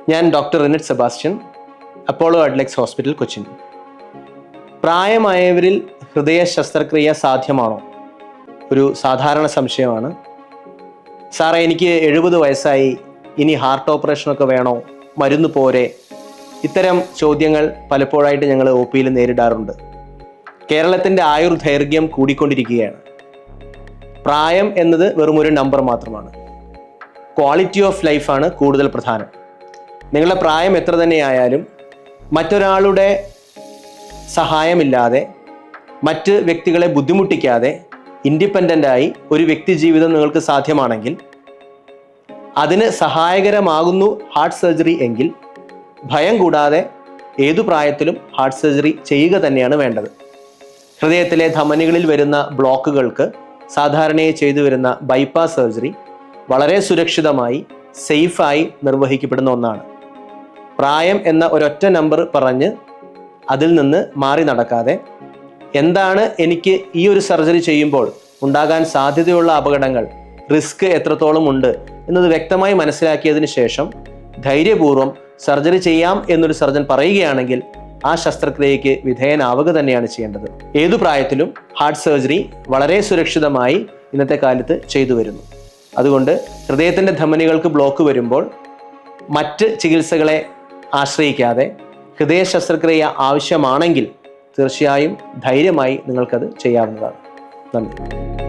ഞാൻ doctor Rinet Sebastian, Apollo Adlux hospital, Cochin. പ്രായമായവരിൽ ഹൃദയ ശസ്ത്രക്രിയ സാധ്യമാണോ? ഒരു സാധാരണ സംശയമാണ്. സാറേ, എനിക്ക് 70 വയസ്സായി, ഇനി ഹാർട്ട് ഓപ്പറേഷനൊക്കെ വേണോ? മരുന്ന് പോരെ? ഇത്തരം ചോദ്യങ്ങൾ പലപ്പോഴായിട്ട് ഞങ്ങൾ ഒ പിയിൽ നേരിടാറുണ്ട്. കേരളത്തിൻ്റെ ആയുർദൈർഘ്യം കൂടിക്കൊണ്ടിരിക്കുകയാണ്. പ്രായം എന്നത് വെറും ഒരു നമ്പർ മാത്രമാണ്. ക്വാളിറ്റി ഓഫ് ലൈഫാണ് കൂടുതൽ പ്രധാനം. നിങ്ങളുടെ പ്രായം എത്ര തന്നെയായാലും മറ്റൊരാളുടെ സഹായമില്ലാതെ, മറ്റ് വ്യക്തികളെ ബുദ്ധിമുട്ടിക്കാതെ ഇൻഡിപെൻഡൻ്റായി ഒരു വ്യക്തി ജീവിതം നിങ്ങൾക്ക് സാധ്യമാണെങ്കിൽ, അതിന് സഹായകരമാകുന്നു ഹാർട്ട് സർജറി എങ്കിൽ, ഭയം കൂടാതെ ഏതു പ്രായത്തിലും ഹാർട്ട് സർജറി ചെയ്യുക തന്നെയാണ് വേണ്ടത്. ഹൃദയത്തിലെ ധമനികളിൽ വരുന്ന ബ്ലോക്കുകൾക്ക് സാധാരണയായി ചെയ്തു വരുന്ന ബൈപ്പാസ് സർജറി വളരെ സുരക്ഷിതമായി, സേഫായി നിർവഹിക്കപ്പെടുന്ന ഒന്നാണ്. പ്രായം എന്ന ഒരൊറ്റ നമ്പർ പറഞ്ഞ് അതിൽ നിന്ന് മാറി നടക്കാതെ, എന്താണ് എനിക്ക് ഈ ഒരു സർജറി ചെയ്യുമ്പോൾ ഉണ്ടാകാൻ സാധ്യതയുള്ള അപകടങ്ങൾ, റിസ്ക് എത്രത്തോളം ഉണ്ട് എന്നത് വ്യക്തമായി മനസ്സിലാക്കിയതിന് ശേഷം ധൈര്യപൂർവ്വം സർജറി ചെയ്യാം എന്നൊരു സർജൻ പറയുകയാണെങ്കിൽ ആ ശസ്ത്രക്രിയയ്ക്ക് വിധേയനാവുക തന്നെയാണ് ചെയ്യേണ്ടത്. ഏതു പ്രായത്തിലും ഹാർട്ട് സർജറി വളരെ സുരക്ഷിതമായി ഇന്നത്തെ കാലത്ത് ചെയ്തു വരുന്നു. അതുകൊണ്ട് ഹൃദയത്തിൻ്റെ ധമനികൾക്ക് ബ്ലോക്ക് വരുമ്പോൾ മറ്റ് ചികിത്സകളെ ആശ്രയിക്കാതെ ഹൃദയ ശസ്ത്രക്രിയ ആവശ്യമാണെങ്കിൽ തീർച്ചയായും ധൈര്യമായി നിങ്ങൾക്കത് ചെയ്യാവുന്നതാണ്. നന്ദി.